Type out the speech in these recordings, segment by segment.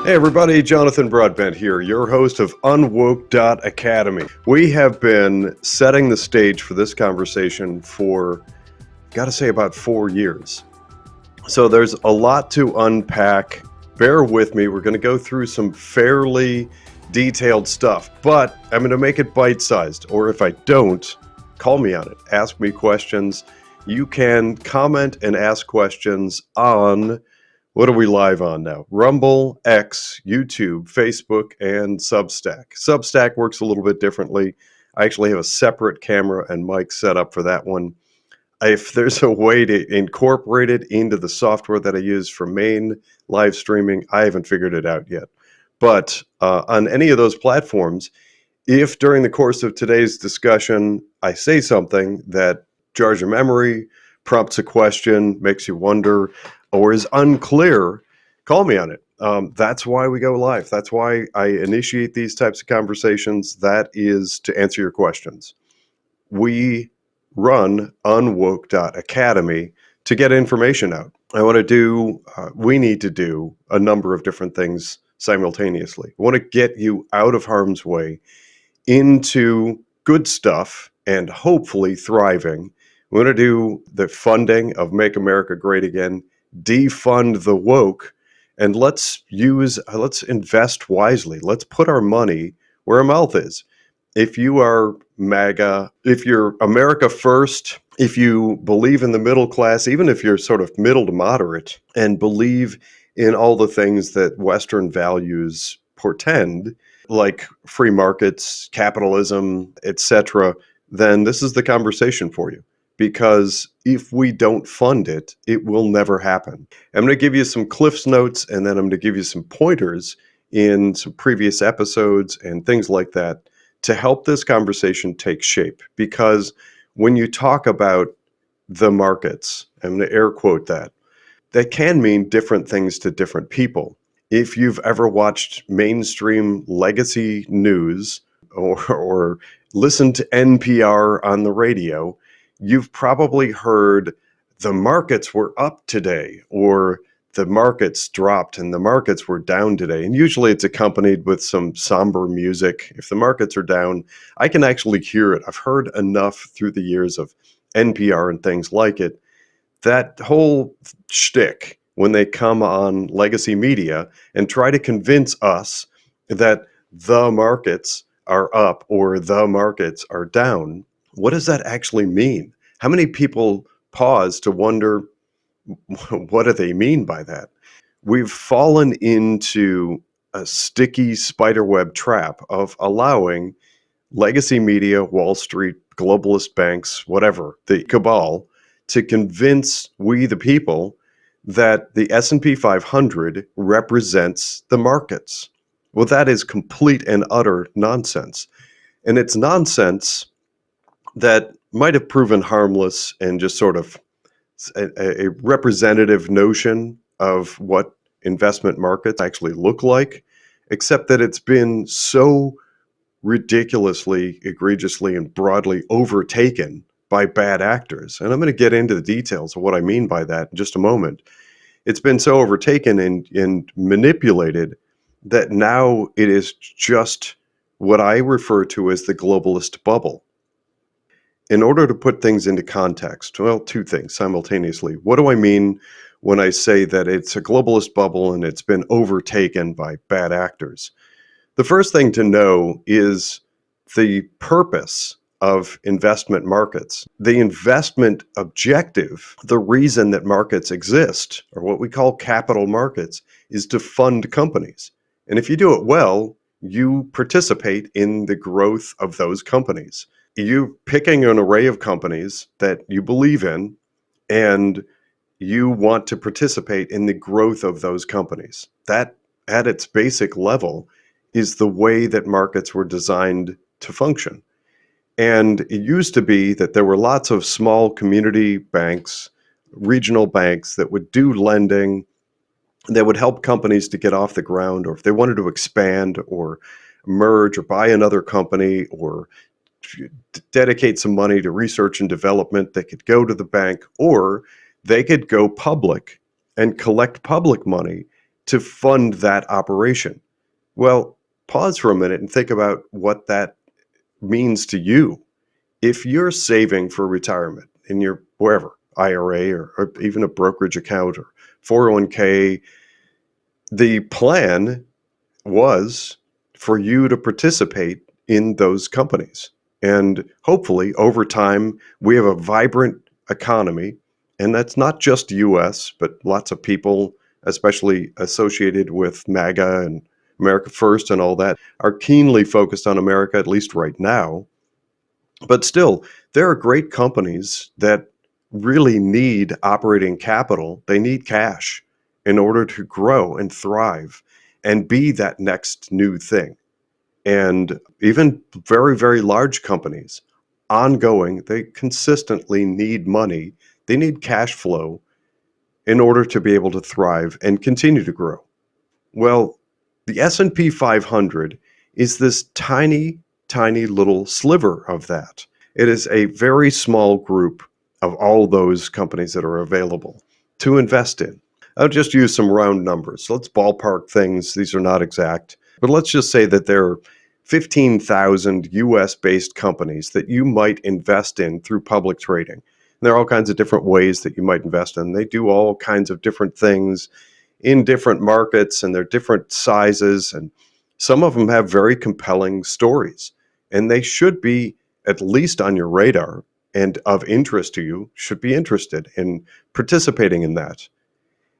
Hey everybody, Jonathan Broadbent here, your host of UnWoke Academy. We have been setting the stage for this conversation for, gotta say, about 4 years. So there's a lot to unpack. Bear with me, we're gonna go through some fairly detailed stuff, but I'm gonna make it bite-sized, or if I don't, call me on it, ask me questions. You can comment and ask questions on, what are we live on now? Rumble, X, YouTube, Facebook, and Substack. Substack works a little bit differently. I actually have a separate camera and mic set up for that one. If there's a way to incorporate it into the software that I use for main live streaming, I haven't figured it out yet. But on any of those platforms, if during the course of today's discussion I say something that jars your memory, prompts a question, makes you wonder, or is unclear, call me on it. That's why we go live. That's why I initiate these types of conversations. That is to answer your questions. We run UnWoke Academy to get information out. We need to do a number of different things simultaneously. We want to get you out of harm's way into good stuff and hopefully thriving. We want to do the funding of Make America Great Again, defund the woke, and let's invest wisely. Let's put our money where our mouth is. If you are MAGA, if you're America First, if you believe in the middle class, even if you're sort of middle to moderate and believe in all the things that Western values portend, like free markets, capitalism, etc., then this is the conversation for you. Because if we don't fund it, it will never happen. I'm going to give you some Cliff's Notes, and then I'm going to give you some pointers in some previous episodes and things like that to help this conversation take shape. Because when you talk about the markets, I'm going to air quote that can mean different things to different people. If you've ever watched mainstream legacy news or listened to NPR on the radio, you've probably heard the markets were up today, or the markets dropped and the markets were down today. And usually it's accompanied with some somber music. If the markets are down, I can actually hear it. I've heard enough through the years of NPR and things like it. That whole shtick, when they come on legacy media and try to convince us that the markets are up or the markets are down, what does that actually mean? How many people pause to wonder, what do they mean by that? We've fallen into a sticky spiderweb trap of allowing legacy media, Wall Street, globalist banks, whatever, the cabal, to convince we the people that the S&P 500 represents the markets. Well, that is complete and utter nonsense. And it's nonsense that might have proven harmless and just sort of a representative notion of what investment markets actually look like, except that it's been so ridiculously, egregiously, and broadly overtaken by bad actors. And I'm going to get into the details of what I mean by that in just a moment. It's been so overtaken and manipulated that now it is just what I refer to as the globalist bubble. In order to put things into context, well, two things simultaneously. What do I mean when I say that it's a globalist bubble and it's been overtaken by bad actors? The first thing to know is the purpose of investment markets. The investment objective, the reason that markets exist, or what we call capital markets, is to fund companies. And if you do it well, you participate in the growth of those companies. You're picking an array of companies that you believe in, and you want to participate in the growth of those companies. That, at its basic level, is the way that markets were designed to function. And it used to be that there were lots of small community banks, regional banks that would do lending, that would help companies to get off the ground, or if they wanted to expand or merge or buy another company or dedicate some money to research and development, they could go to the bank, or they could go public and collect public money to fund that operation. Well, pause for a minute and think about what that means to you. If you're saving for retirement in your wherever, IRA or even a brokerage account or 401k, the plan was for you to participate in those companies. And hopefully, over time, we have a vibrant economy. And that's not just US, but lots of people, especially associated with MAGA and America First and all that, are keenly focused on America, at least right now. But still, there are great companies that really need operating capital. They need cash in order to grow and thrive and be that next new thing. And even very, very large companies, ongoing, they consistently need money. They need cash flow in order to be able to thrive and continue to grow. Well, the S&P 500 is this tiny, tiny little sliver of that. It is a very small group of all those companies that are available to invest in. I'll just use some round numbers. Let's ballpark things. These are not exact, but let's just say that there are 15,000 US based companies that you might invest in through public trading. And there are all kinds of different ways that you might invest in. They do all kinds of different things in different markets, and they're different sizes, and some of them have very compelling stories, and they should be at least on your radar and of interest to you, should be interested in participating in that.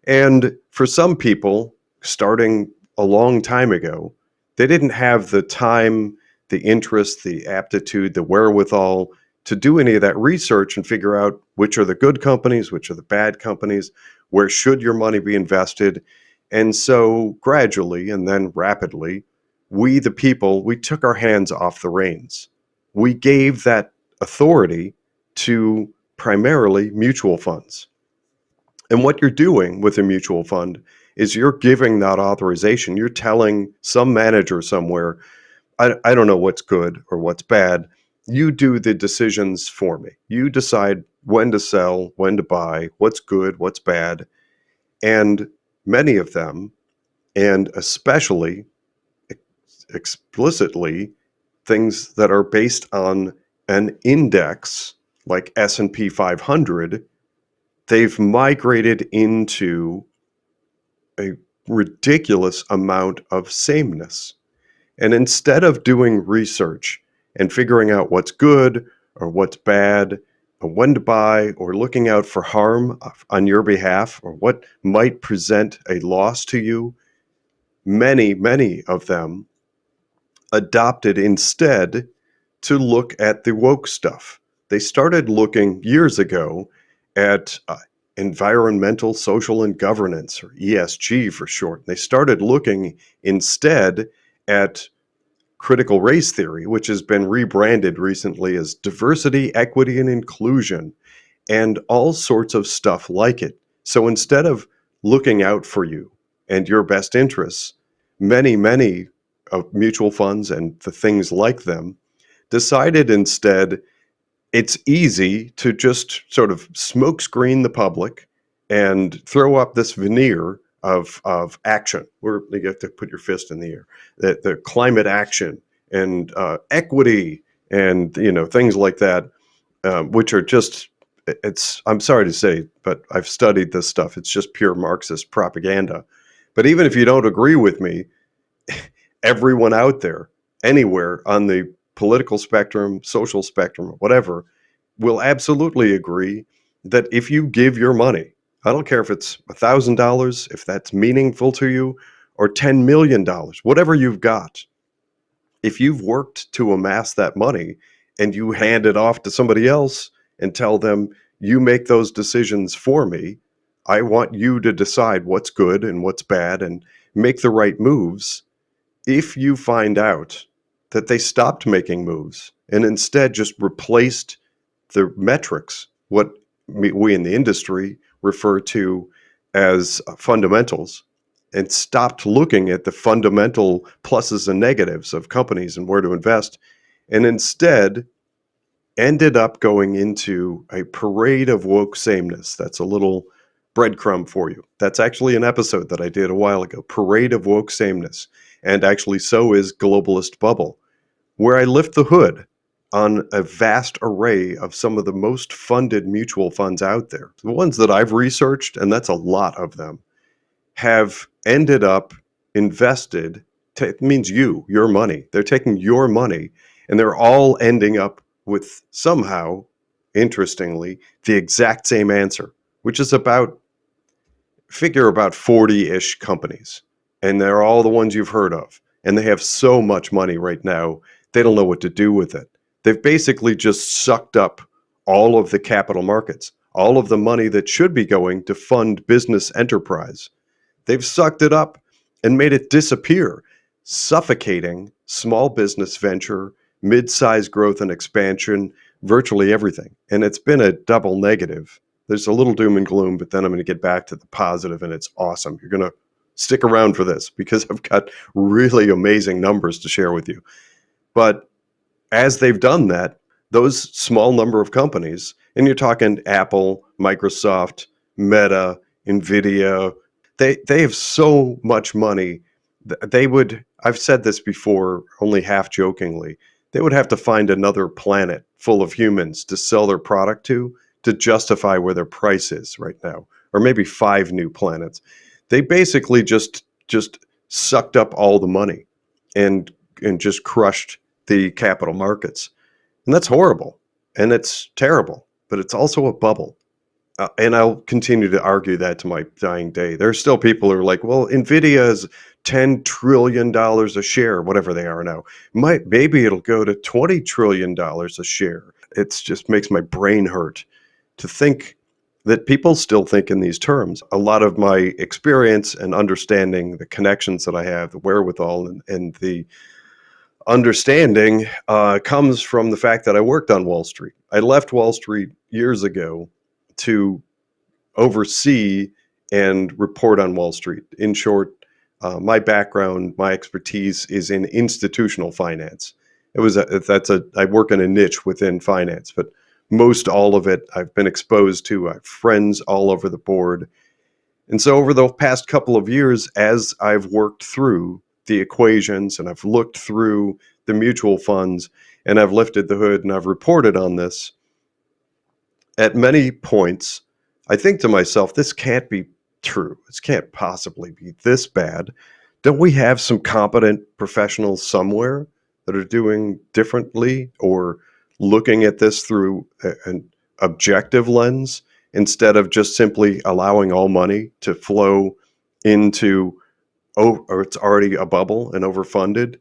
And for some people, starting a long time ago, they didn't have the time, the interest, the aptitude, the wherewithal to do any of that research and figure out which are the good companies, which are the bad companies, where should your money be invested. And so gradually and then rapidly, we, the people, we took our hands off the reins. We gave that authority to primarily mutual funds. And what you're doing with a mutual fund is you're giving that authorization. You're telling some manager somewhere, I don't know what's good or what's bad. You do the decisions for me. You decide when to sell, when to buy, what's good, what's bad. And many of them, and especially explicitly, things that are based on an index like S&P 500, they've migrated into a ridiculous amount of sameness. And instead of doing research and figuring out what's good or what's bad, or when to buy, or looking out for harm on your behalf, or what might present a loss to you, many, many of them adopted instead to look at the woke stuff. They started looking years ago at environmental, social, and governance, or ESG for short. They started looking instead at critical race theory, which has been rebranded recently as diversity, equity, and inclusion, and all sorts of stuff like it. So instead of looking out for you and your best interests, many, many of mutual funds and the things like them decided instead it's easy to just sort of smokescreen the public and throw up this veneer of action where you have to put your fist in the air, that the climate action and equity and things like that, which are just, I'm sorry to say, but I've studied this stuff. It's just pure Marxist propaganda. But even if you don't agree with me, everyone out there, anywhere on the political spectrum, social spectrum, whatever, will absolutely agree that if you give your money, I don't care if it's $1,000, if that's meaningful to you, or $10 million, whatever you've got, if you've worked to amass that money and you hand it off to somebody else and tell them, you make those decisions for me, I want you to decide what's good and what's bad and make the right moves. If you find out that they stopped making moves and instead just replaced the metrics, what we in the industry refer to as fundamentals, and stopped looking at the fundamental pluses and negatives of companies and where to invest, and instead ended up going into a parade of woke sameness that's a little breadcrumb for you. That's actually an episode that I did a while ago, Parade of Woke Sameness, and actually so is Globalist Bubble, where I lift the hood on a vast array of some of the most funded mutual funds out there. The ones that I've researched, and that's a lot of them, have ended up invested, it means your money. They're taking your money, and they're all ending up with somehow, interestingly, the exact same answer, which is figure about 40-ish companies. And they're all the ones you've heard of. And they have so much money right now, they don't know what to do with it. They've basically just sucked up all of the capital markets, all of the money that should be going to fund business enterprise. They've sucked it up and made it disappear, suffocating small business venture, mid-sized growth and expansion, virtually everything. And it's been a double negative. There's a little doom and gloom, but then I'm going to get back to the positive, and it's awesome. You're going to stick around for this because I've got really amazing numbers to share with you. But as they've done that, those small number of companies, and you're talking Apple, Microsoft, Meta, NVIDIA, they have so much money. I've said this before, only half jokingly, they would have to find another planet full of humans to sell their product to justify where their price is right now, or maybe 5 new planets. They basically just sucked up all the money and just crushed the capital markets. And that's horrible, and it's terrible, but it's also a bubble. And I'll continue to argue that to my dying day. There are still people who are like, well, NVIDIA is $10 trillion a share, whatever they are now. Maybe it'll go to $20 trillion a share. It just makes my brain hurt to think that people still think in these terms. A lot of my experience and understanding, the connections that I have, the wherewithal, and the understanding comes from the fact that I worked on Wall Street. I left Wall Street years ago to oversee and report on Wall Street. In short, my background, my expertise is in institutional finance. I work in a niche within finance, but most all of it I've been exposed to. I have friends all over the board. And so over the past couple of years, as I've worked through the equations and I've looked through the mutual funds and I've lifted the hood and I've reported on this, at many points, I think to myself, this can't be true. This can't possibly be this bad. Don't we have some competent professionals somewhere that are doing differently or looking at this through an objective lens instead of just simply allowing all money to flow into, or it's already a bubble and overfunded?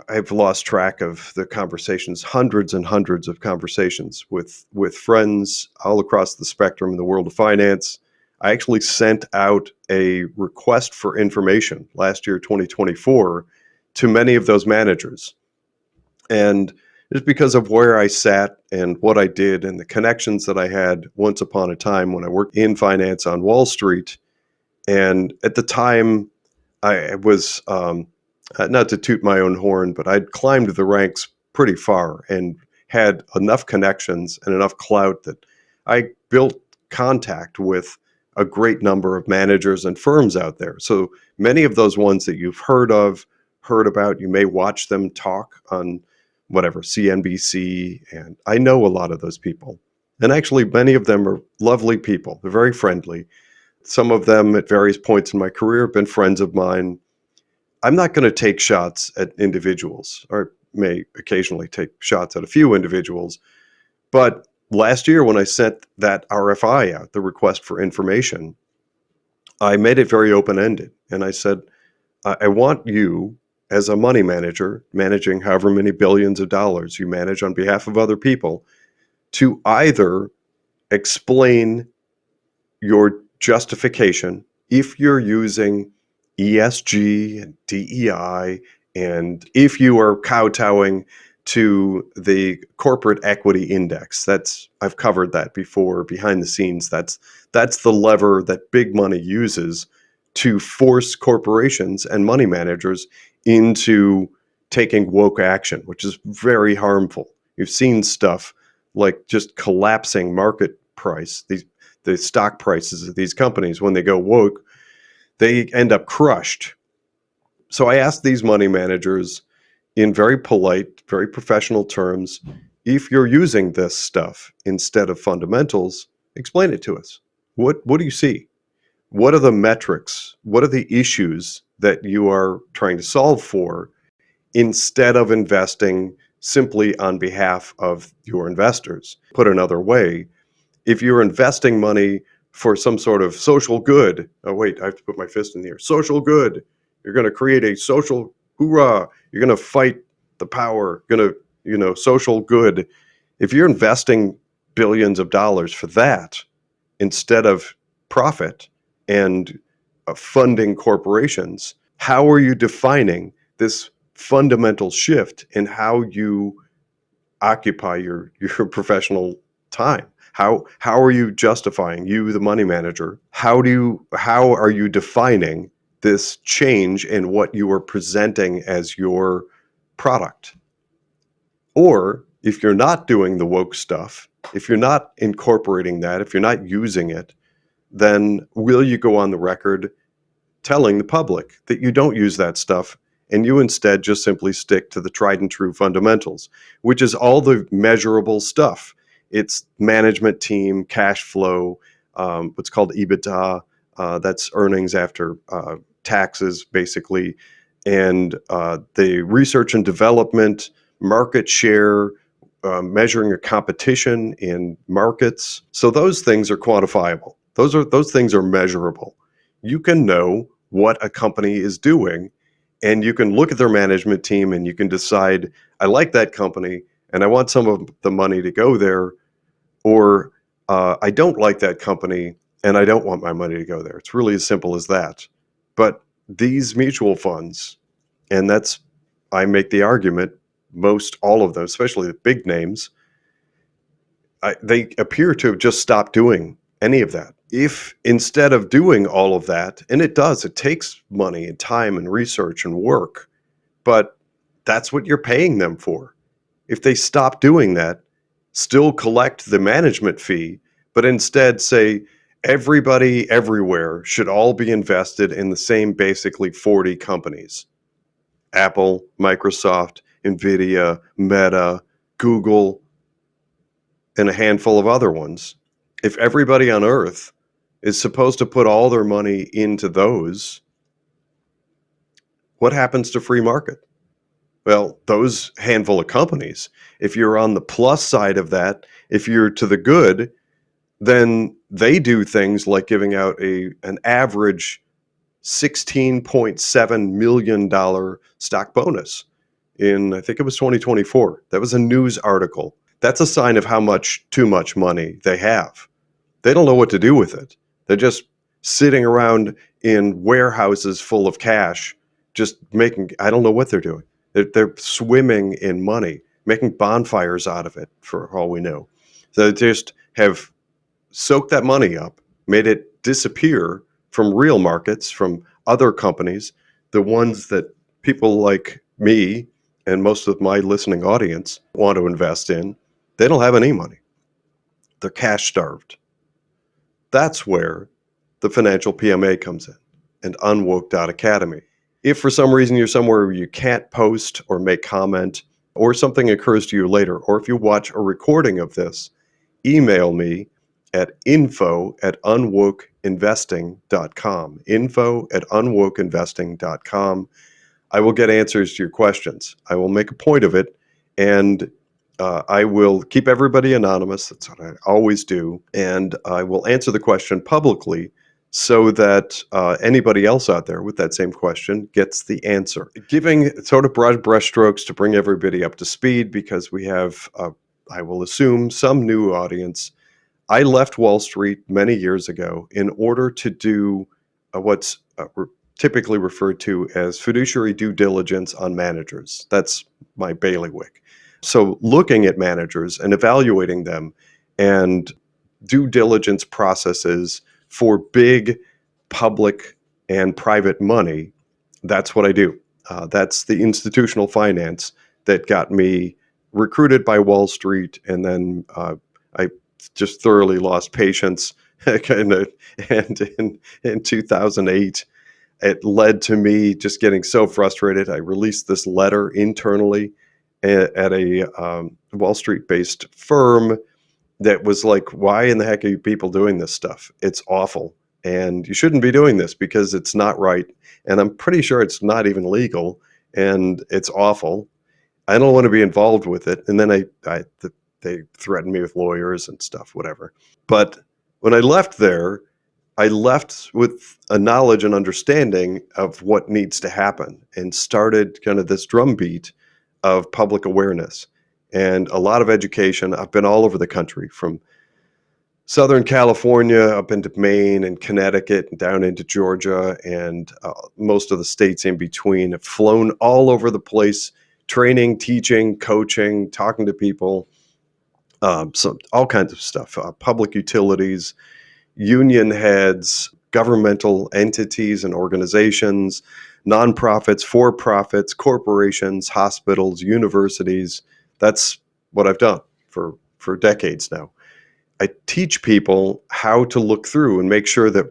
I've lost track of the conversations, hundreds and hundreds of conversations with friends all across the spectrum in the world of finance. I actually sent out a request for information last year, 2024, to many of those managers. And just because of where I sat and what I did and the connections that I had once upon a time when I worked in finance on Wall Street. And at the time, I was, not to toot my own horn, but I'd climbed the ranks pretty far and had enough connections and enough clout that I built contact with a great number of managers and firms out there. So many of those ones that you've heard about, you may watch them talk on whatever, CNBC, and I know a lot of those people. And actually, many of them are lovely people. They're very friendly. Some of them at various points in my career have been friends of mine. I'm not going to take shots at individuals, or may occasionally take shots at a few individuals. But last year, when I sent that RFI out, the request for information, I made it very open-ended. And I said, I want you, as a money manager, managing however many billions of dollars you manage on behalf of other people, to either explain your justification if you're using ESG and DEI, and if you are kowtowing to the corporate equity index. I've covered that before behind the scenes. That's the lever that big money uses to force corporations and money managers into taking woke action, which is very harmful. You've seen stuff like just collapsing market price. the stock prices of these companies, when they go woke, they end up crushed. So I asked these money managers in very polite, very professional terms, if you're using this stuff instead of fundamentals, explain it to us. What do you see? What are the metrics? What are the issues that you are trying to solve for instead of investing simply on behalf of your investors? Put another way, if you're investing money for some sort of social good, oh wait, I have to put my fist in the air. Social good. You're going to create a social hoorah. You're going to fight the power. Going to, social good. If you're investing billions of dollars for that instead of profit and funding corporations, how are you defining this fundamental shift in how you occupy your professional time? How are you justifying, you the money manager, how are you defining this change in what you are presenting as your product? Or if you're not doing the woke stuff, if you're not incorporating that, if you're not using it, then will you go on the record telling the public that you don't use that stuff and you instead just simply stick to the tried and true fundamentals, which is all the measurable stuff. It's management team, cash flow, what's called EBITDA, that's earnings after taxes, basically, and the research and development, market share, measuring a competition in markets. So those things are quantifiable. Those things are measurable. You can know what a company is doing, and you can look at their management team and you can decide, I like that company and I want some of the money to go there, or I don't like that company and I don't want my money to go there. It's really as simple as that. But these mutual funds, and I make the argument, most all of them, especially the big names, they appear to have just stopped doing any of that. If instead of doing all of that, and it takes money and time and research and work, but that's what you're paying them for. If they stop doing that, still collect the management fee, but instead say everybody everywhere should all be invested in the same basically 40 companies: Apple, Microsoft, Nvidia, Meta, Google, and a handful of other ones. If everybody on Earth is supposed to put all their money into those, what happens to free market? Well, those handful of companies, if you're on the plus side of that, if you're to the good, then they do things like giving out an average $16.7 million stock bonus in, I think it was 2024. That was a news article. That's a sign of how too much money they have. They don't know what to do with it. They're just sitting around in warehouses full of cash, just I don't know what they're doing. They're swimming in money, making bonfires out of it, for all we know. So they just have soaked that money up, made it disappear from real markets, from other companies, the ones that people like me and most of my listening audience want to invest in. They don't have any money. They're cash starved. That's where the financial PMA comes in, and UnWoke.academy. If for some reason you're somewhere where you can't post or make comment, or something occurs to you later, or if you watch a recording of this, email me at info@unwokeinvesting.com. info@unwokeinvesting.com. I will get answers to your questions. I will make a point of it, and I will keep everybody anonymous. That's what I always do. And I will answer the question publicly so that anybody else out there with that same question gets the answer. Giving sort of broad brushstrokes to bring everybody up to speed, because we have, I will assume, some new audience. I left Wall Street many years ago in order to do what's typically referred to as fiduciary due diligence on managers. That's my bailiwick. So looking at managers and evaluating them and due diligence processes for big public and private money, that's what I do. That's the institutional finance that got me recruited by Wall Street, and then I just thoroughly lost patience kind of, and in 2008, it led to me just getting so frustrated. I released this letter internally at a Wall Street based firm that was like, why in the heck are you people doing this stuff? It's awful. And you shouldn't be doing this because it's not right. And I'm pretty sure it's not even legal and it's awful. I don't want to be involved with it. And then they threatened me with lawyers and stuff, whatever. But when I left there, I left with a knowledge and understanding of what needs to happen and started kind of this drumbeat of public awareness and a lot of education. I've been all over the country from Southern California up into Maine and Connecticut and down into Georgia and most of the states in between. I've flown all over the place, training, teaching, coaching, talking to people, so all kinds of stuff, public utilities, union heads, governmental entities and organizations, nonprofits, for profits, corporations, hospitals, universities. That's what I've done for decades now. I teach people how to look through and make sure that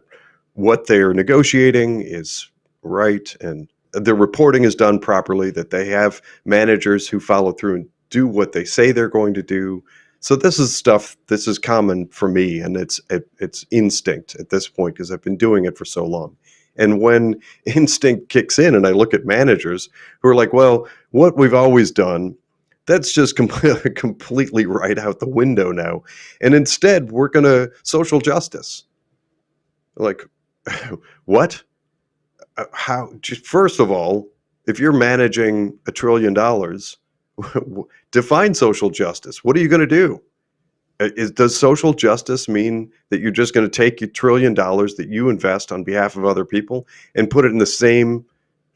what they're negotiating is right and their reporting is done properly, that they have managers who follow through and do what they say they're going to do. So this is stuff, this is common for me, and it's instinct at this point because I've been doing it for so long. And when instinct kicks in and I look at managers who are like, well, what we've always done, that's just completely right out the window now. And instead, we're going to social justice. Like, what? How? Just first of all, if you're managing $1 trillion, define social justice. What are you going to do? Does social justice mean that you're just going to take your $1 trillion that you invest on behalf of other people and put it in the same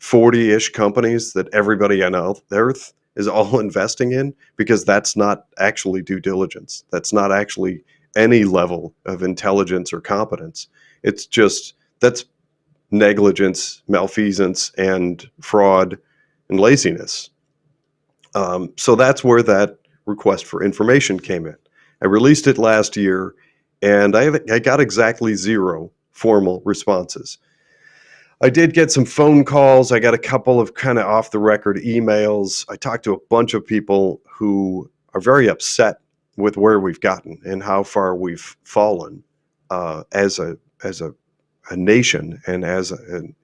40-ish companies that everybody on Earth is all investing in? Because that's not actually due diligence. That's not actually any level of intelligence or competence. It's just, that's negligence, malfeasance, and fraud and laziness. So that's where that request for information came in. I released it last year, and I got exactly 0 formal responses. I did get some phone calls. I got a couple of kind of off the record emails. I talked to a bunch of people who are very upset with where we've gotten and how far we've fallen as a nation and as the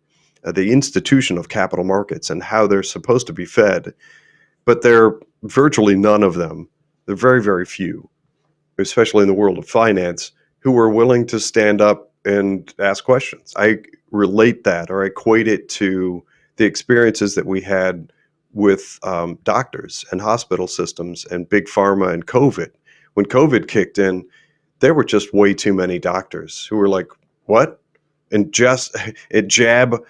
institution of capital markets and how they're supposed to be fed. But they're virtually none of them. They're very, very few, especially in the world of finance, who are willing to stand up and ask questions. I relate that or equate it to the experiences that we had with doctors and hospital systems and big pharma and COVID. When COVID kicked in, there were just way too many doctors who were like, what? And just it jab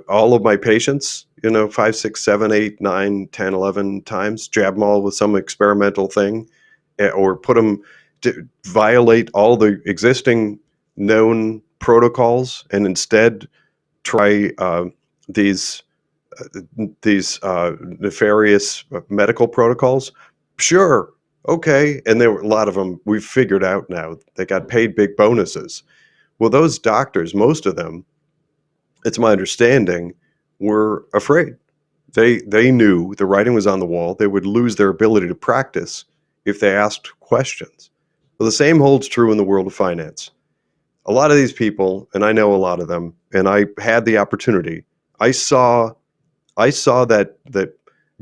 all of my patients, 5, 6, 7, 8, 9, 10, 11 times, jab them all with some experimental thing, or put them to violate all the existing known protocols and instead try these nefarious medical protocols. Sure. Okay. And there were a lot of them we've figured out now. They got paid big bonuses. Well, those doctors, most of them, it's my understanding, were afraid. They knew the writing was on the wall. They would lose their ability to practice if they asked questions. Well, the same holds true in the world of finance. A lot of these people, and I know a lot of them, and I had the opportunity. I saw that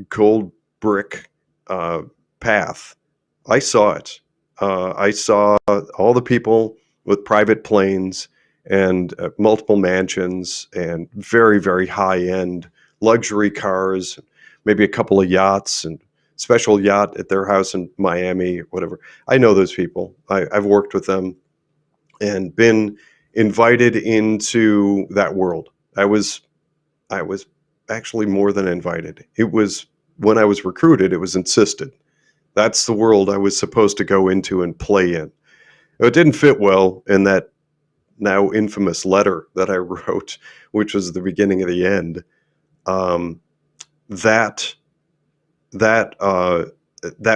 gold brick path. I saw it. I saw all the people with private planes and multiple mansions and very, very high-end luxury cars, maybe a couple of yachts and special yacht at their house in Miami, whatever. I know those people. I've worked with them and been invited into that world. I was actually more than invited. It was, when I was recruited, it was insisted. That's the world I was supposed to go into and play in. It didn't fit well in that now infamous letter that I wrote, which was the beginning of the end. That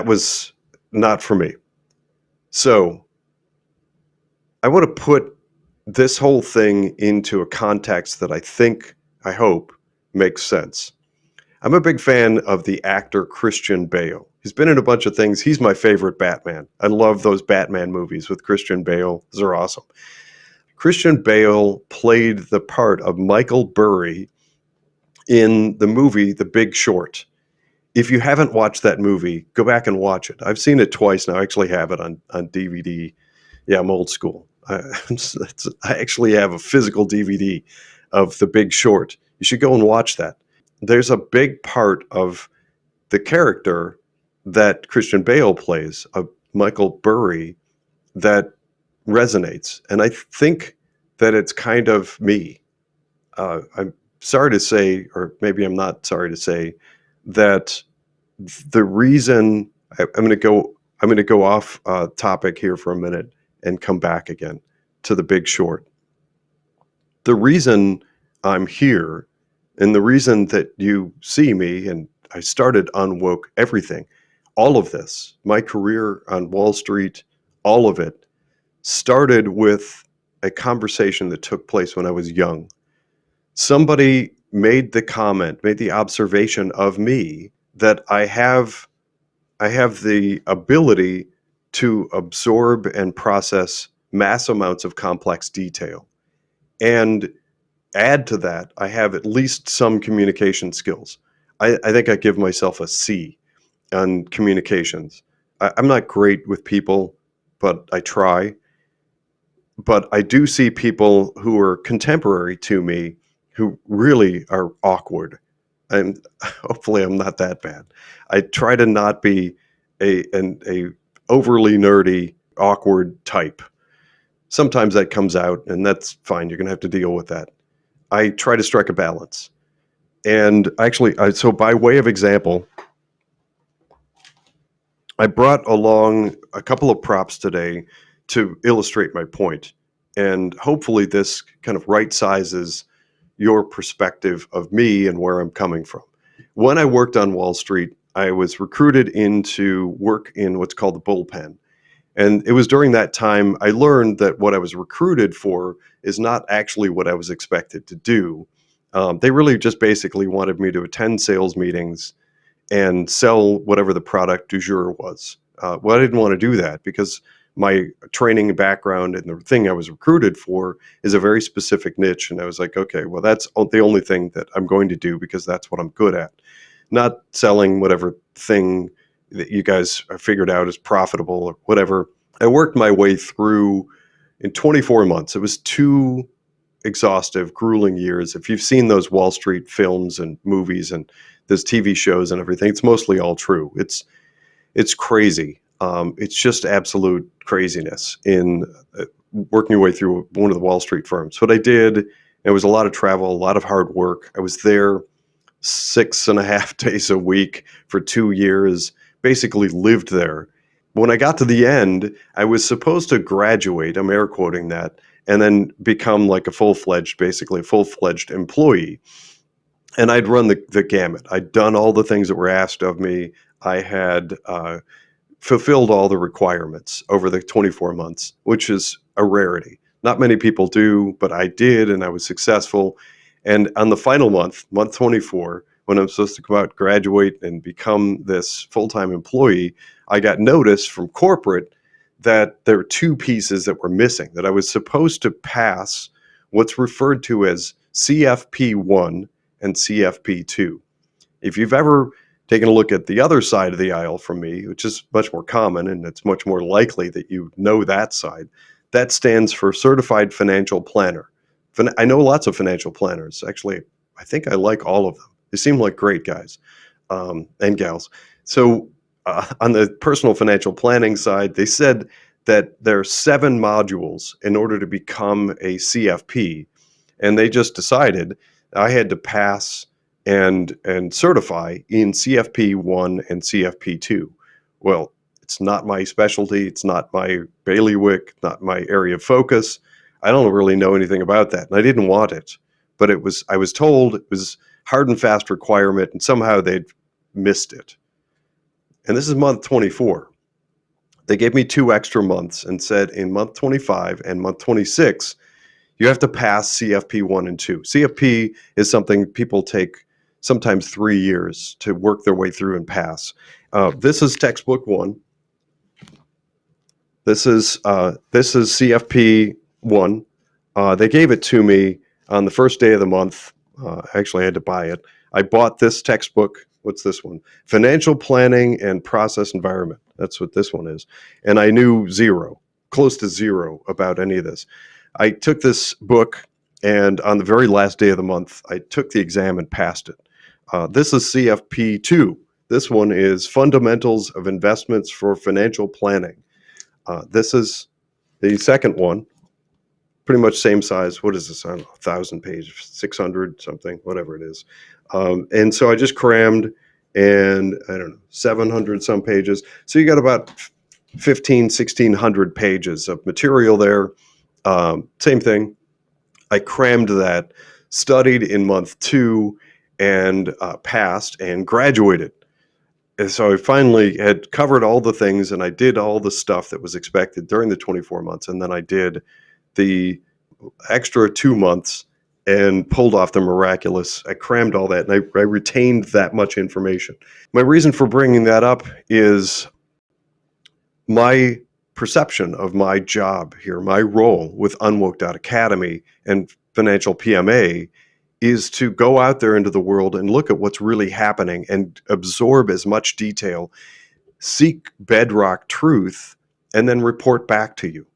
was not for me. So I want to put this whole thing into a context that I hope, makes sense. I'm a big fan of the actor Christian Bale. He's been in a bunch of things. He's my favorite Batman. I love those Batman movies with Christian Bale. Those are awesome. Christian Bale played the part of Michael Burry in the movie The Big Short. If you haven't watched that movie, go back and watch it. I've seen it twice now. I actually have it on DVD. Yeah, I'm old school. I actually have a physical DVD of The Big Short. You should go and watch that. There's a big part of the character that Christian Bale plays, of Michael Burry, that resonates. And I think that it's kind of me. I'm sorry to say, or maybe I'm not sorry to say, that the reason I'm going to go off topic here for a minute and come back again to The Big Short. The reason I'm here and the reason that you see me, and I started UnWoke, everything, all of this, my career on Wall Street, all of it started with a conversation that took place when I was young. Somebody made the observation of me that I have the ability to absorb and process mass amounts of complex detail. And add to that, I have at least some communication skills. I think I give myself a C on communications. I'm not great with people, but I try. But I do see people who are contemporary to me who really are awkward. And hopefully I'm not that bad. I try to not be a overly nerdy, awkward type. Sometimes that comes out, and that's fine. You're going to have to deal with that. I try to strike a balance. And actually, so by way of example, I brought along a couple of props today to illustrate my point. And hopefully, this kind of right sizes your perspective of me and where I'm coming from. When I worked on Wall Street, I was recruited into work in what's called the bullpen. And it was during that time I learned that what I was recruited for is not actually what I was expected to do. They really just basically wanted me to attend sales meetings and sell whatever the product du jour was. Well, I didn't want to do that because my training background and the thing I was recruited for is a very specific niche. And I was like, okay, well, that's the only thing that I'm going to do because that's what I'm good at. Not selling whatever thing that you guys figured out is profitable or whatever. I worked my way through in 24 months. It was 2 exhaustive, grueling years. If you've seen those Wall Street films and movies and those TV shows and everything, it's mostly all true. It's crazy. It's just absolute craziness in working your way through one of the Wall Street firms. What I did, it was a lot of travel, a lot of hard work. I was there 6.5 days a week for 2 years, basically lived there. When I got to the end, I was supposed to graduate, I'm air quoting that, and then become like a full-fledged employee. And I'd run the gamut. I'd done all the things that were asked of me. I had fulfilled all the requirements over the 24 months, which is a rarity. Not many people do, but I did, and I was successful. And on the final month 24, when I'm supposed to come out, graduate, and become this full-time employee, I got notice from corporate that there were 2 pieces that were missing, that I was supposed to pass what's referred to as CFP1 and CFP2. If you've ever taken a look at the other side of the aisle from me, which is much more common and it's much more likely that you know that side, that stands for Certified Financial Planner. I know lots of financial planners. Actually, I think I like all of them. They seem like great guys and gals. So on the personal financial planning side, they said that there are 7 modules in order to become a CFP. And they just decided I had to pass and certify in CFP1 and CFP2. Well, it's not my specialty. It's not my bailiwick, not my area of focus. I don't really know anything about that, and I didn't want it. But I was told it was hard and fast requirement, and somehow they'd missed it. And this is month 24. They gave me 2 extra months and said in month 25 and month 26, you have to pass CFP 1 and 2. CFP is something people take sometimes 3 years to work their way through and pass. This is textbook 1. This is CFP 1. They gave it to me on the first day of the month. Actually, I had to buy it. I bought this textbook. What's this one? Financial Planning and Process Environment. That's what this one is. And I knew zero, close to zero about any of this. I took this book, and on the very last day of the month, I took the exam and passed it. This is CFP 2. This one is Fundamentals of Investments for Financial Planning. This is the second one, pretty much same size. What is this? I don't know, 1,000 pages, 600 something, whatever it is. And so I just crammed, and I don't know, 700 some pages. So you got about 1,600 pages of material there. Same thing. I crammed that, studied in month 2, and passed and graduated. And so I finally had covered all the things, and I did all the stuff that was expected during the 24 months. And then I did the extra 2 months and pulled off the miraculous. I crammed all that, and I retained that much information. My reason for bringing that up is my perception of my job here, my role with UnWoke Academy and Financial PMA is to go out there into the world and look at what's really happening and absorb as much detail, seek bedrock truth, and then report back to you.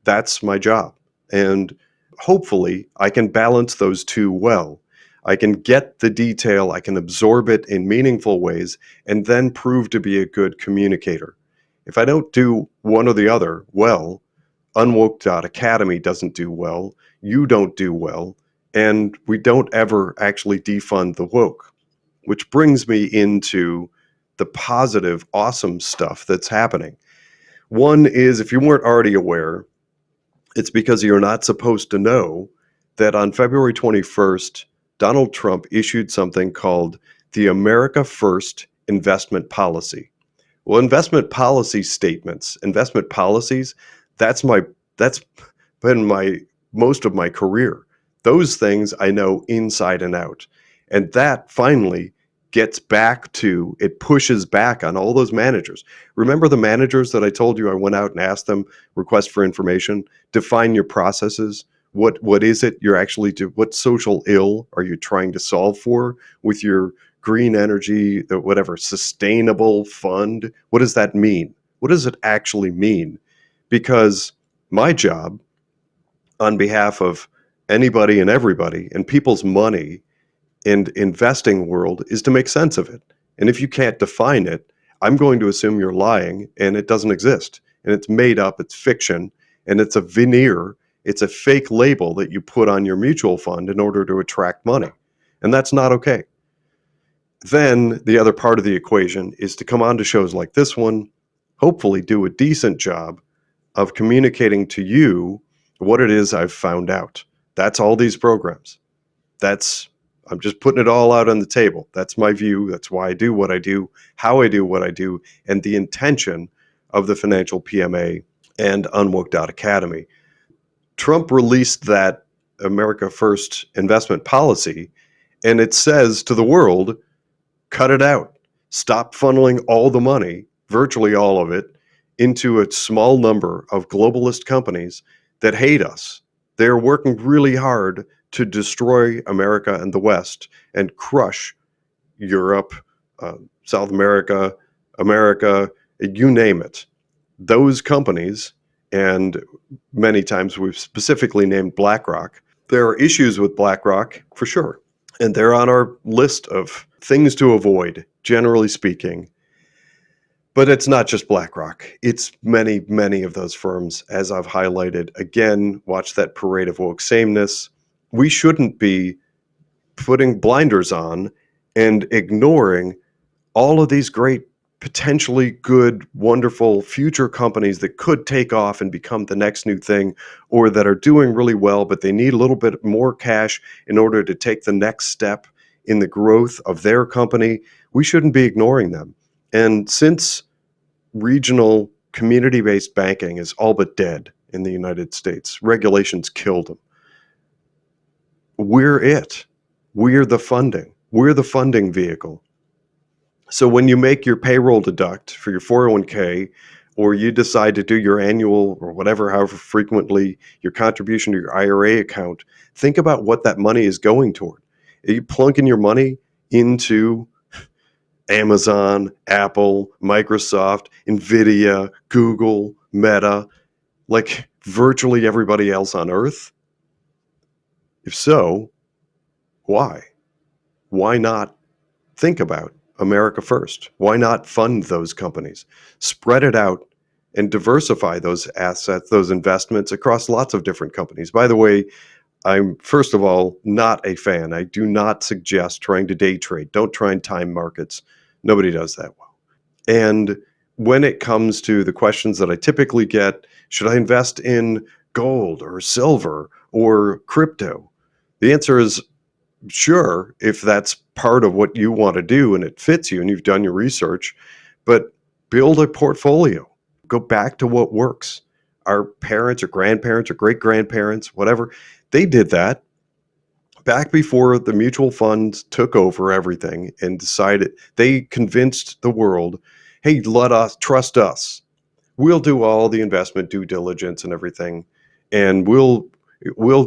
That's my job. And hopefully I can balance those two well. I can get the detail, I can absorb it in meaningful ways, and then prove to be a good communicator. If I don't do one or the other well, UnWoke Academy doesn't do well, you don't do well, and we don't ever actually defund the woke, which brings me into the positive, awesome stuff that's happening. One is, if you weren't already aware, it's because you're not supposed to know that on February 21st, Donald Trump issued something called the America First Investment Policy. Well, investment policy statements, investment policies, that's been most of my career. Those things I know inside and out. And that finally gets back to, it pushes back on all those managers. Remember the managers that I told you I went out and asked them, request for information, define your processes. What is it you're actually doing? What social ill are you trying to solve for with your green energy, whatever, sustainable fund? What does that mean? What does it actually mean? Because my job on behalf of anybody and everybody and people's money and investing world is to make sense of it. And if you can't define it, I'm going to assume you're lying and it doesn't exist. And it's made up, it's fiction, and it's a veneer, it's a fake label that you put on your mutual fund in order to attract money. And that's not okay. Then the other part of the equation is to come on to shows like this one, hopefully do a decent job of communicating to you what it is I've found out. That's all these programs. I'm just putting it all out on the table. That's my view. That's why I do what I do, how I do what I do, and the intention of the Financial PMA and UnWoke Academy. Trump released that America First investment policy, and it says to the world, cut it out. Stop funneling all the money, virtually all of it, into a small number of globalist companies that hate us. They're working really hard to destroy America and the West and crush Europe, South America, you name it. Those companies, and many times we've specifically named BlackRock, there are issues with BlackRock for sure. And they're on our list of things to avoid, generally speaking. But it's not just BlackRock. It's many, many of those firms, as I've highlighted. Again, watch that parade of woke sameness. We shouldn't be putting blinders on and ignoring all of these great, potentially good, wonderful future companies that could take off and become the next new thing, or that are doing really well, but they need a little bit more cash in order to take the next step in the growth of their company. We shouldn't be ignoring them. And since regional community-based banking is all but dead in the United States. Regulations killed them. We're it. We're the funding. We're the funding vehicle. So when you make your payroll deduct for your 401k, or you decide to do your annual or whatever, however frequently, your contribution to your IRA account, think about what that money is going toward. Are you plunking your money into Amazon, Apple, Microsoft, Nvidia, Google, Meta, like virtually everybody else on earth? If so, why? Why not think about America first? Why not fund those companies? Spread it out and diversify those assets, those investments across lots of different companies. By the way, I'm, first of all, not a fan. I do not suggest trying to day trade. Don't try and time markets. Nobody does that well. And when it comes to the questions that I typically get, should I invest in gold or silver or crypto? The answer is sure, if that's part of what you want to do and it fits you and you've done your research, but build a portfolio. Go back to what works. Our parents or grandparents or great grandparents, whatever, they did that back before the mutual funds took over everything and decided, they convinced the world, hey, let us trust us. We'll do all the investment due diligence and everything, and we'll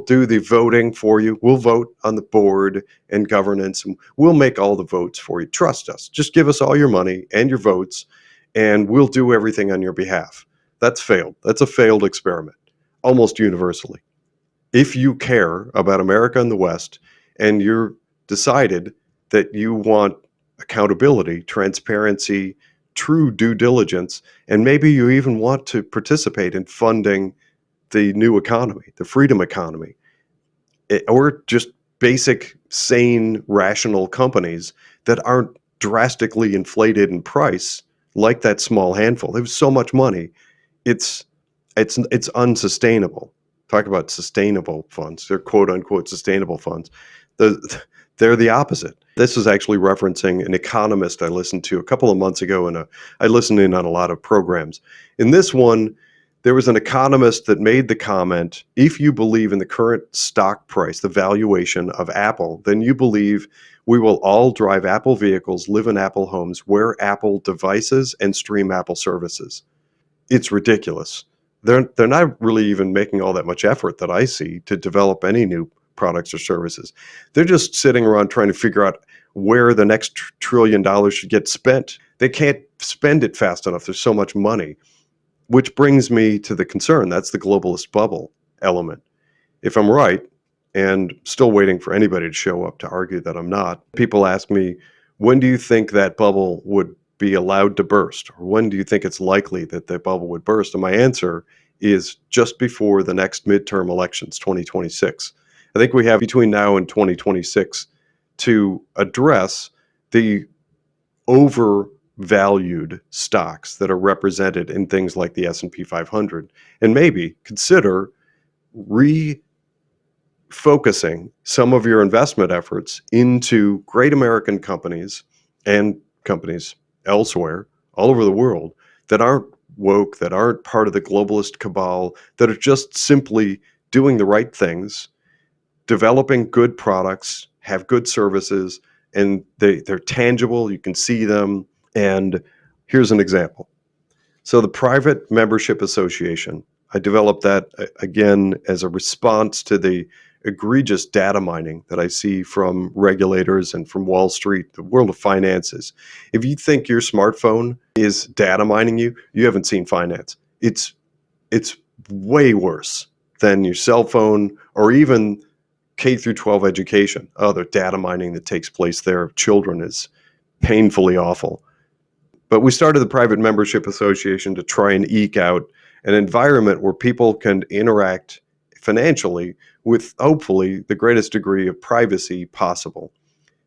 do the voting for you. We'll vote on the board and governance, and we'll make all the votes for you. Trust us. Just give us all your money and your votes, and we'll do everything on your behalf. That's failed. That's a failed experiment, almost universally. If you care about America and the West, and you're decided that you want accountability, transparency, true due diligence, and maybe you even want to participate in funding the new economy, the freedom economy, or just basic, sane, rational companies that aren't drastically inflated in price like that small handful. There's so much money. It's unsustainable. Talk about sustainable funds. They're quote unquote sustainable funds. They're the opposite. This is actually referencing an economist I listened to a couple of months ago, and I listen in on a lot of programs. In this one, there was an economist that made the comment, if you believe in the current stock price, the valuation of Apple, then you believe we will all drive Apple vehicles, live in Apple homes, wear Apple devices, and stream Apple services. It's ridiculous. They're not really even making all that much effort that I see to develop any new products or services. They're just sitting around trying to figure out where the next $1 trillion should get spent. They can't spend it fast enough. There's so much money. Which brings me to the concern. That's the globalist bubble element. If I'm right, and still waiting for anybody to show up to argue that I'm not, people ask me, when do you think that bubble would be allowed to burst? Or when do you think it's likely that the bubble would burst? And my answer is just before the next midterm elections, 2026. I think we have between now and 2026 to address the overvalued stocks that are represented in things like the S&P 500, and maybe consider refocusing some of your investment efforts into great American companies and companies elsewhere, all over the world, that aren't woke, that aren't part of the globalist cabal, that are just simply doing the right things, developing good products, have good services, and they're tangible, you can see them. And here's an example. So the Private Membership Association, I developed that again as a response to the egregious data mining that I see from regulators and from Wall Street, the world of finances. If you think your smartphone is data mining you, you haven't seen finance. It's way worse than your cell phone or even K through 12 education. The data mining that takes place there of children is painfully awful. But we started the Private Membership Association to try and eke out an environment where people can interact financially with hopefully the greatest degree of privacy possible.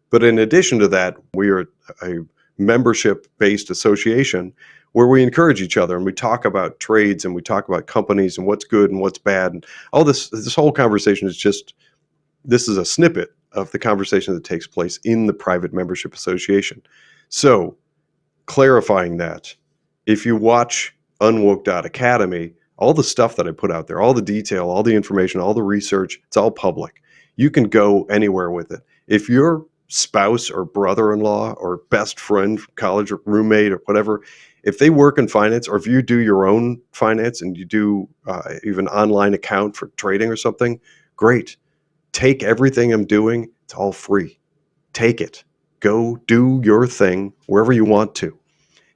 But in addition to that, we are a membership-based association where we encourage each other and we talk about trades and we talk about companies and what's good and what's bad. And all this whole conversation is just, this is a snippet of the conversation that takes place in the Private Membership Association. So clarifying that, if you watch UnWoke.academy, all the stuff that I put out there, all the detail, all the information, all the research, it's all public. You can go anywhere with it. If your spouse or brother-in-law or best friend from college or roommate or whatever, if they work in finance, or if you do your own finance and you do even online account for trading or something, great. Take everything I'm doing. It's all free. Take it. Go do your thing wherever you want to.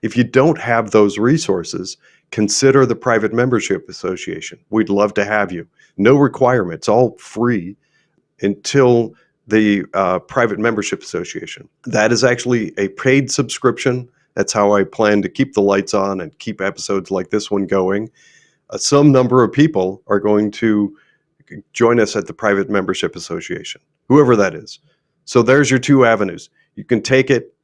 If you don't have those resources, consider the Private Membership Association. We'd love to have you. No requirements, all free until the Private Membership Association. That is actually a paid subscription. That's how I plan to keep the lights on and keep episodes like this one going. Some number of people are going to join us at the Private Membership Association, whoever that is. So there's your two avenues. You can take it,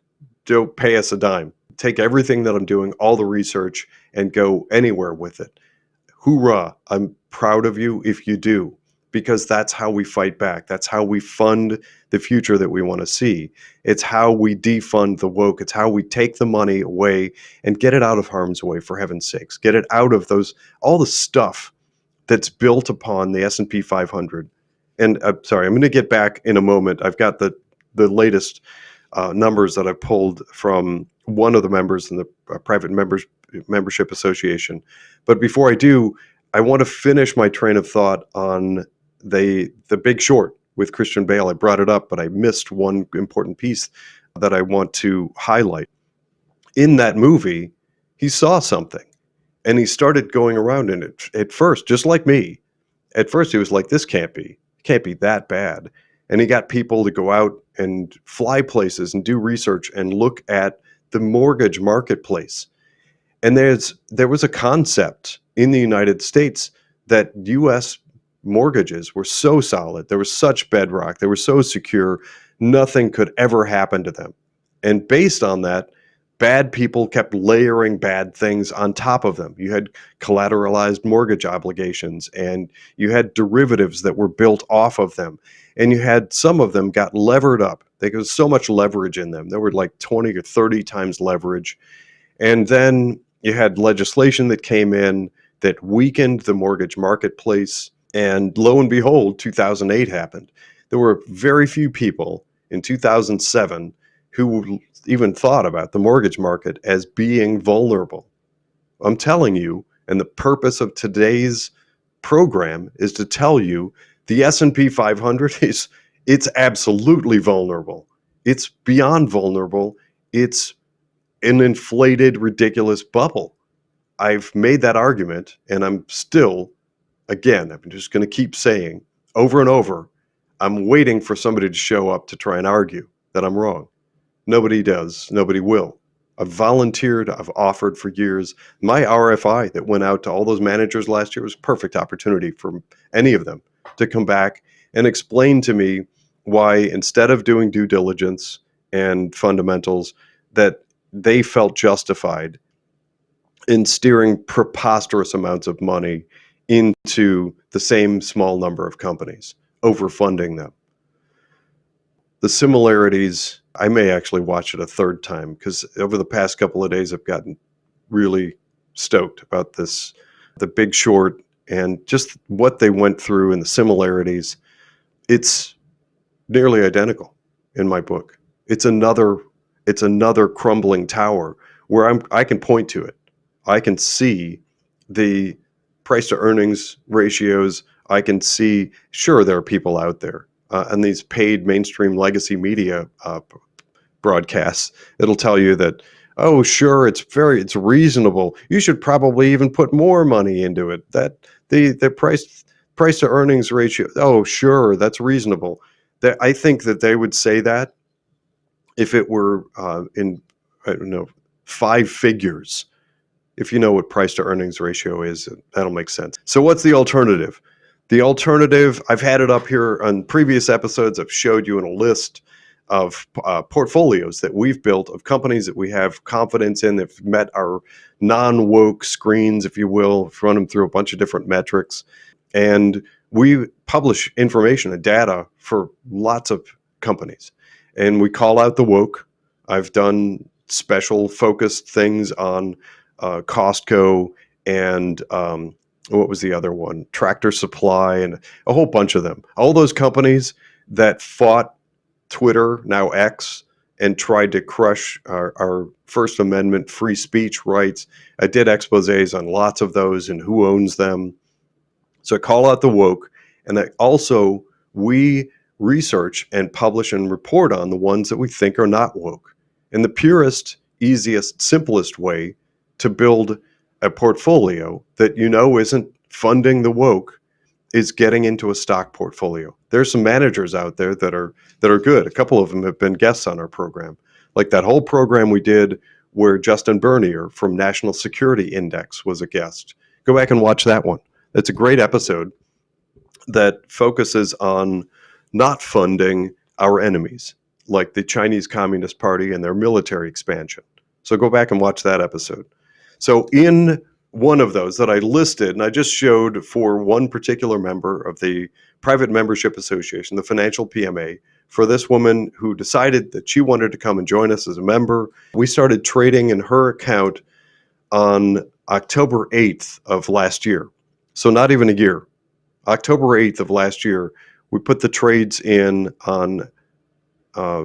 don't pay us a dime. Take everything that I'm doing, all the research, and go anywhere with it. Hoorah! I'm proud of you if you do, because that's how we fight back. That's how we fund the future that we want to see. It's how we defund the woke. It's how we take the money away and get it out of harm's way, for heaven's sakes. Get it out of all the stuff that's built upon the S&P 500. And sorry, I'm going to get back in a moment. I've got the latest numbers that I pulled from one of the members in the Private Membership Association. But before I do, I want to finish my train of thought on the Big Short with Christian Bale. I brought it up, but I missed one important piece that I want to highlight. In that movie, he saw something, and he started going around in it at first, just like me. At first, he was like, this can't be that bad. And he got people to go out and fly places and do research and look at the mortgage marketplace. And there was a concept in the United States that U.S. mortgages were so solid, there was such bedrock, they were so secure, nothing could ever happen to them. And based on that, bad people kept layering bad things on top of them. You had collateralized mortgage obligations, and you had derivatives that were built off of them. And you had some of them got levered up. There was so much leverage in them. There were like 20 or 30 times leverage. And then you had legislation that came in that weakened the mortgage marketplace. And lo and behold, 2008 happened. There were very few people in 2007 who even thought about the mortgage market as being vulnerable. I'm telling you, and the purpose of today's program is to tell you the S&P 500 it's absolutely vulnerable. It's beyond vulnerable. It's an inflated, ridiculous bubble. I've made that argument, and I'm still, again, I'm just going to keep saying over and over, I'm waiting for somebody to show up to try and argue that I'm wrong. Nobody does. Nobody will. I've volunteered. I've offered for years. My RFI that went out to all those managers last year was a perfect opportunity for any of them to come back and explain to me why, instead of doing due diligence and fundamentals, that they felt justified in steering preposterous amounts of money into the same small number of companies, overfunding them. The similarities, I may actually watch it a third time, because over the past couple of days, I've gotten really stoked about this, The Big Short, and just what they went through and the similarities. It's nearly identical in my book. It's another crumbling tower where I can point to it. I can see the price to earnings ratios. I can see, sure, there are people out there and these paid mainstream legacy media broadcasts, it'll tell you that, oh, sure, it's reasonable. You should probably even put more money into it. That the price to earnings ratio, oh, sure, that's reasonable. I think that they would say that if it were in, I don't know, 5 figures. If you know what price to earnings ratio is, that'll make sense. So what's the alternative? The alternative, I've had it up here on previous episodes. I've showed you in a list of portfolios that we've built of companies that we have confidence in, that have met our non-woke screens, if you will, run them through a bunch of different metrics. And we publish information and data for lots of companies. And we call out the woke. I've done special focused things on Costco and what was the other one? Tractor Supply, and a whole bunch of them. All those companies that fought Twitter, now X, and tried to crush our First Amendment free speech rights. I did exposés on lots of those and who owns them. So I call out the woke, and I also we research and publish and report on the ones that we think are not woke. And the purest, easiest, simplest way to build a portfolio that you know isn't funding the woke is getting into a stock portfolio. There's some managers out there that are good. A couple of them have been guests on our program. Like that whole program we did where Justin Bernier from National Security Index was a guest. Go back and watch that one. It's a great episode that focuses on not funding our enemies, like the Chinese Communist Party and their military expansion. So go back and watch that episode. So in one of those that I listed, and I just showed for one particular member of the Private Membership Association, the Financial PMA, for this woman who decided that she wanted to come and join us as a member. We started trading in her account on October 8th of last year. So not even a year. October 8th of last year, we put the trades in on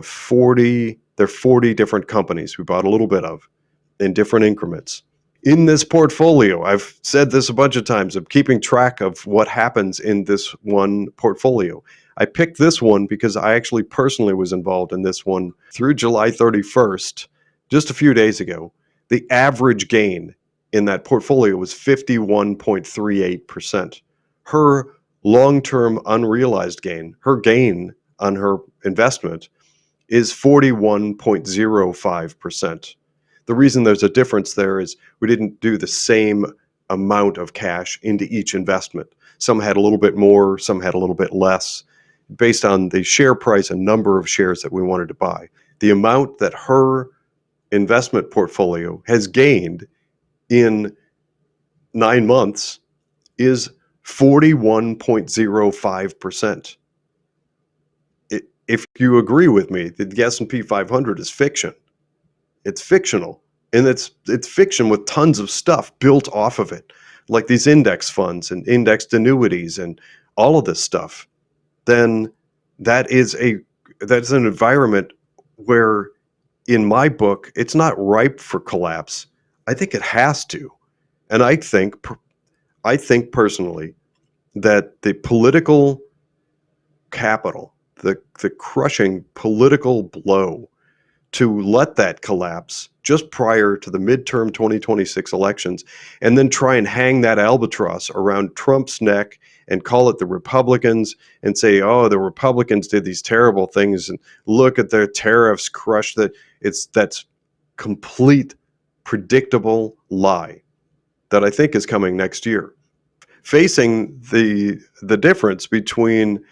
40 different companies we bought a little bit of in different increments. In this portfolio, I've said this a bunch of times, I'm keeping track of what happens in this one portfolio. I picked this one because I actually personally was involved in this one through July 31st, just a few days ago. The average gain in that portfolio was 51.38%. Her long-term unrealized gain, her gain on her investment, is 41.05%. The reason there's a difference there is we didn't do the same amount of cash into each investment. Some had a little bit more, some had a little bit less, based on the share price and number of shares that we wanted to buy. The amount that her investment portfolio has gained in 9 months is 41.05%. If you agree with me that the S&P 500 is fiction, it's fictional, and it's fiction with tons of stuff built off of it, like these index funds and indexed annuities and all of this stuff, then that's an environment where, in my book, it's not ripe for collapse. I think it has to. And I think personally that the political capital, the crushing political blow to let that collapse just prior to the midterm 2026 elections, and then try and hang that albatross around Trump's neck and call it the Republicans and say, oh, the Republicans did these terrible things and look at their tariffs crushed that. That's complete predictable lie that I think is coming next year. Facing the difference between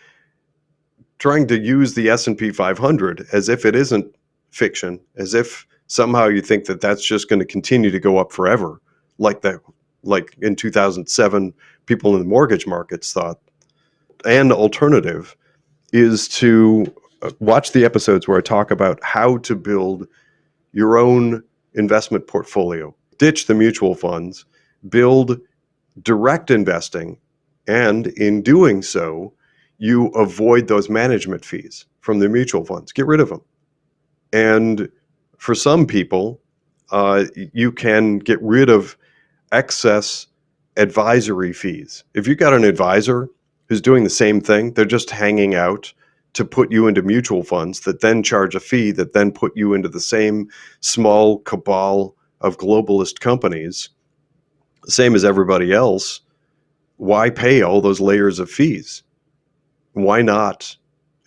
trying to use the S&P 500 as if it isn't fiction, as if somehow you think that that's just going to continue to go up forever, like in 2007 people in the mortgage markets thought. An alternative is to watch the episodes where I talk about how to build your own investment portfolio. Ditch the mutual funds, build direct investing, and in doing so, you avoid those management fees from the mutual funds. Get rid of them. And for some people, you can get rid of excess advisory fees. If you've got an advisor who's doing the same thing, they're just hanging out to put you into mutual funds that then charge a fee that then put you into the same small cabal of globalist companies, same as everybody else. Why pay all those layers of fees? Why not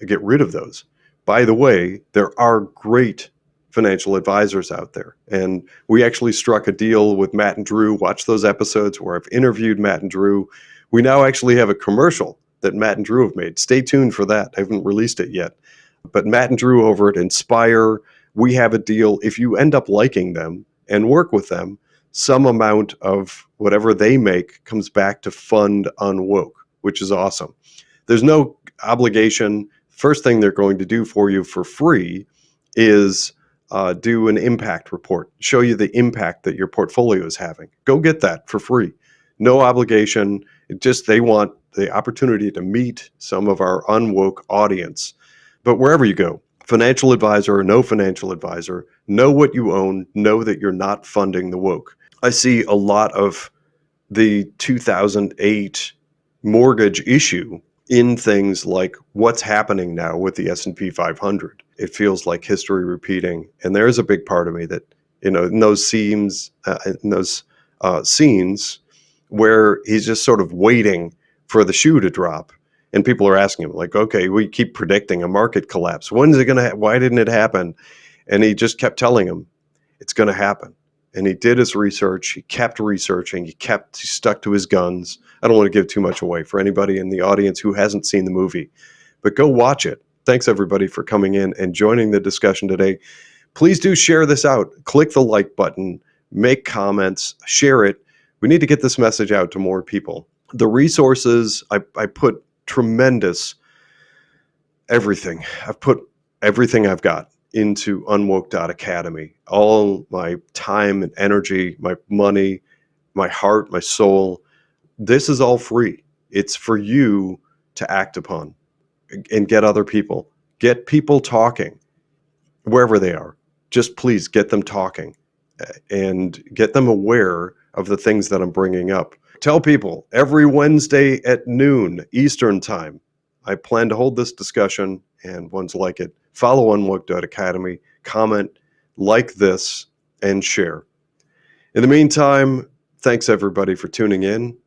get rid of those? By the way, there are great financial advisors out there. And we actually struck a deal with Matt and Drew. Watch those episodes where I've interviewed Matt and Drew. We now actually have a commercial that Matt and Drew have made. Stay tuned for that. I haven't released it yet. But Matt and Drew over at Inspire, we have a deal. If you end up liking them and work with them, some amount of whatever they make comes back to fund UnWoke, which is awesome. There's no obligation. First thing they're going to do for you for free is do an impact report, show you the impact that your portfolio is having. Go get that for free. No obligation. They want the opportunity to meet some of our UnWoke audience. But wherever you go, financial advisor or no financial advisor, know what you own, know that you're not funding the woke. I see a lot of the 2008 mortgage issue in things like what's happening now with the S&P 500. It feels like history repeating, and there is a big part of me that, in those scenes where he's just sort of waiting for the shoe to drop, and people are asking him like, okay, we keep predicting a market collapse. When is it going to? Why didn't it happen? And he just kept telling him it's going to happen. And he did his research. He kept researching. He stuck to his guns. I don't want to give too much away for anybody in the audience who hasn't seen the movie, but go watch it. Thanks everybody for coming in and joining the discussion today. Please do share this out. Click the like button, make comments, share it. We need to get this message out to more people. The resources, I put tremendous everything. I've put everything I've got into UnWoke.academy. All my time and energy, my money, my heart, my soul. This is all free. It's for you to act upon and get other people. Get people talking wherever they are. Just please get them talking and get them aware of the things that I'm bringing up. Tell people every Wednesday at noon Eastern time, I plan to hold this discussion and ones like it. Follow UnWoke.academy, comment, like this, and share. In the meantime, thanks everybody for tuning in.